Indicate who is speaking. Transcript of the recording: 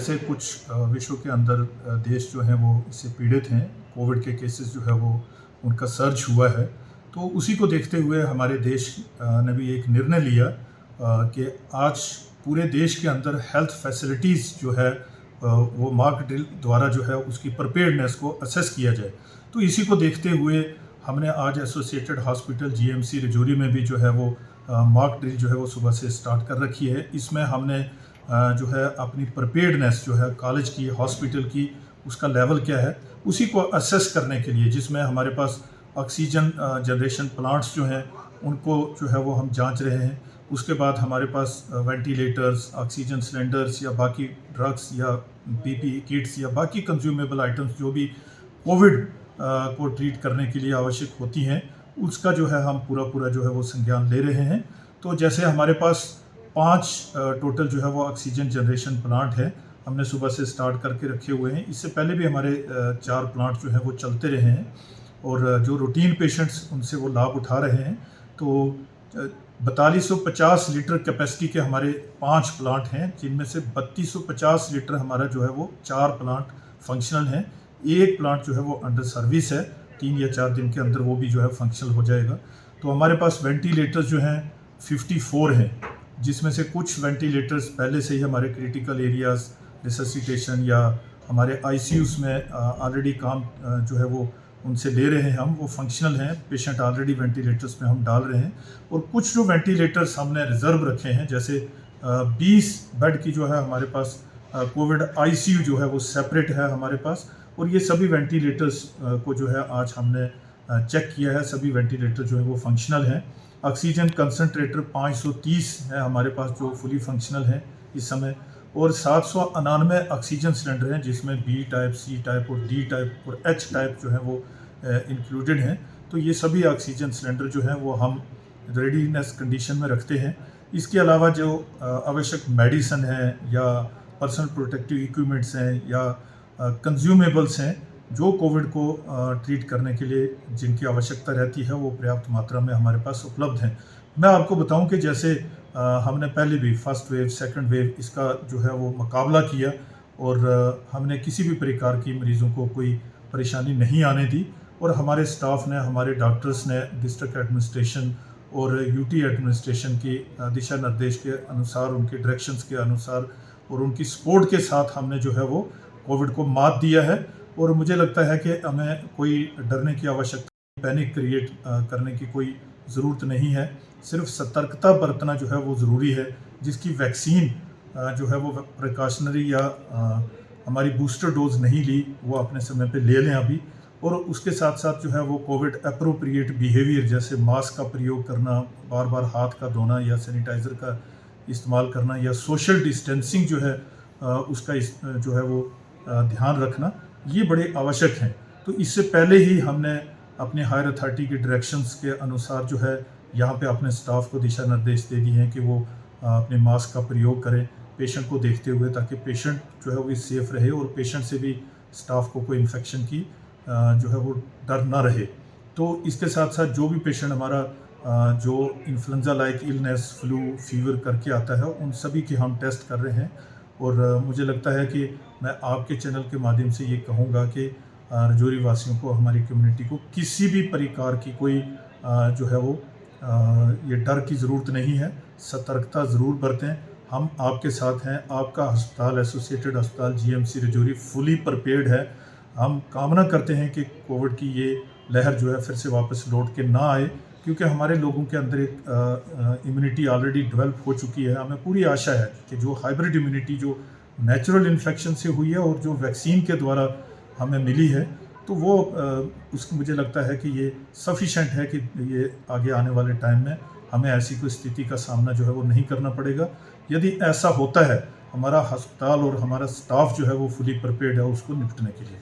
Speaker 1: जैसे कुछ विश्व के अंदर देश जो हैं वो इससे पीड़ित हैं, कोविड के केसेस जो है वो उनका सर्ज हुआ है। तो उसी को देखते हुए हमारे देश ने भी एक निर्णय लिया कि आज पूरे देश के अंदर हेल्थ फैसिलिटीज़ जो है वो मॉक ड्रिल द्वारा जो है उसकी प्रिपेयर्डनेस को असेस किया जाए। तो इसी को देखते हुए हमने आज एसोसिएटेड हॉस्पिटल जीएमसी रजौरी में भी जो है वो मॉक ड्रिल जो है वो सुबह से स्टार्ट कर रखी है। इसमें हमने जो है अपनी प्रिपेयर्डनेस जो है कॉलेज की, हॉस्पिटल की, उसका लेवल क्या है उसी को असेस करने के लिए, जिसमें हमारे पास ऑक्सीजन जनरेशन प्लांट्स जो हैं उनको जो है वो हम जांच रहे हैं। उसके बाद हमारे पास वेंटिलेटर्स, ऑक्सीजन सिलेंडर्स या बाकी ड्रग्स या पीपीई किट्स या बाकी कंज्यूमेबल आइटम्स जो भी कोविड को ट्रीट करने के लिए आवश्यक होती हैं, उसका जो है हम पूरा जो है वो संज्ञान ले रहे हैं। तो जैसे हमारे पास 5 टोटल जो है वो ऑक्सीजन जनरेशन प्लांट है, हमने सुबह से स्टार्ट करके रखे हुए हैं। इससे पहले भी हमारे 4 प्लांट जो हैं वो चलते रहे हैं और जो रूटीन पेशेंट्स उनसे वो लाभ उठा रहे हैं। तो 4250 लीटर कैपेसिटी के हमारे 5 प्लांट हैं, जिनमें से 3250 लीटर हमारा जो है वो 4 प्लांट फंक्शनल हैं। एक प्लांट जो है वो अंडर सर्विस है, 3 या 4 दिन के अंदर वो भी जो है फंक्शनल हो जाएगा। तो हमारे पास वेंटिलेटर्स जो हैं 54 हैं, जिसमें से कुछ वेंटिलेटर्स पहले से ही हमारे क्रिटिकल एरियाज़, रिससिटेशन या हमारे आईसीयूज़ में ऑलरेडी काम जो है वो उनसे ले रहे हैं हम, वो फंक्शनल हैं, पेशेंट ऑलरेडी वेंटिलेटर्स में हम डाल रहे हैं। और कुछ जो वेंटिलेटर्स हमने रिज़र्व रखे हैं, जैसे 20 बेड की जो है हमारे पास कोविड आईसीयू जो है वो सेपरेट है हमारे पास। और ये सभी वेंटिलेटर्स को जो है आज हमने चेक किया है, सभी वेंटिलेटर जो है वो फंक्शनल हैं। ऑक्सीजन कंसनट्रेटर 530 है हमारे पास जो फुली फंक्शनल है इस समय, और 799 ऑक्सीजन सिलेंडर हैं, जिसमें बी टाइप, सी टाइप और डी टाइप और एच टाइप जो है वो इंक्लूडेड हैं। तो ये सभी ऑक्सीजन सिलेंडर जो हैं वो हम रेडीनेस कंडीशन में रखते हैं। इसके अलावा जो आवश्यक मेडिसिन है या पर्सनल प्रोटेक्टिव इक्विपमेंट्स हैं या कंज्यूमेबल्स हैं, जो कोविड को ट्रीट करने के लिए जिनकी आवश्यकता रहती है, वो पर्याप्त मात्रा में हमारे पास उपलब्ध हैं। मैं आपको बताऊं कि जैसे हमने पहले भी फर्स्ट वेव, सेकंड वेव इसका जो है वो मुकाबला किया और हमने किसी भी प्रकार की मरीज़ों को कोई परेशानी नहीं आने दी। और हमारे स्टाफ ने, हमारे डॉक्टर्स ने डिस्ट्रिक्ट एडमिनिस्ट्रेशन और यूटी एडमिनिस्ट्रेशन की दिशा निर्देश के अनुसार, उनके डायरेक्शंस के अनुसार और उनकी सपोर्ट के साथ हमने जो है वो कोविड को मात दिया है। और मुझे लगता है कि हमें कोई डरने की आवश्यकता, पैनिक क्रिएट करने की कोई ज़रूरत नहीं है। सिर्फ सतर्कता बरतना जो है वो ज़रूरी है। जिसकी वैक्सीन जो है वो प्रिकॉशनरी या हमारी बूस्टर डोज नहीं ली, वो अपने समय पे ले लें अभी। और उसके साथ साथ जो है वो कोविड अप्रोप्रिएट बिहेवियर, जैसे मास्क का प्रयोग करना, बार बार हाथ का धोना या सैनिटाइज़र का इस्तेमाल करना या सोशल डिस्टेंसिंग जो है उसका जो है वो ध्यान रखना, ये बड़े आवश्यक हैं। तो इससे पहले ही हमने अपने हायर अथॉरिटी के डायरेक्शंस के अनुसार जो है यहाँ पे अपने स्टाफ को दिशा निर्देश दे दिए हैं कि वो अपने मास्क का प्रयोग करें पेशेंट को देखते हुए, ताकि पेशेंट जो है वो सेफ़ रहे और पेशेंट से भी स्टाफ को कोई इन्फेक्शन की जो है वो डर ना रहे। तो इसके साथ साथ जो भी पेशेंट हमारा जो influenza like illness, flu, fever करके आता है, उन सभी के हम टेस्ट कर रहे हैं। और मुझे लगता है कि मैं आपके चैनल के माध्यम से ये कहूँगा कि रजौरी वासियों को, हमारी कम्युनिटी को किसी भी प्रकार की कोई जो है वो ये डर की ज़रूरत नहीं है। सतर्कता ज़रूर बरतें, हम आपके साथ हैं। आपका अस्पताल, एसोसिएटेड अस्पताल जीएमसी रजौरी फुली प्रिपेयर्ड है। हम कामना करते हैं कि कोविड की ये लहर जो है फिर से वापस लौट के ना आए, क्योंकि हमारे लोगों के अंदर एक इम्यूनिटी ऑलरेडी डेवलप हो चुकी है। हमें पूरी आशा है कि जो हाइब्रिड इम्यूनिटी जो नेचुरल इन्फेक्शन से हुई है और जो वैक्सीन के द्वारा हमें मिली है, तो वो उसकी मुझे लगता है कि ये सफिशेंट है कि ये आगे आने वाले टाइम में हमें ऐसी कोई स्थिति का सामना जो है वो नहीं करना पड़ेगा। यदि ऐसा होता है, हमारा अस्पताल और हमारा स्टाफ जो है वो फुली प्रिपेयर्ड है उसको निपटने के लिए।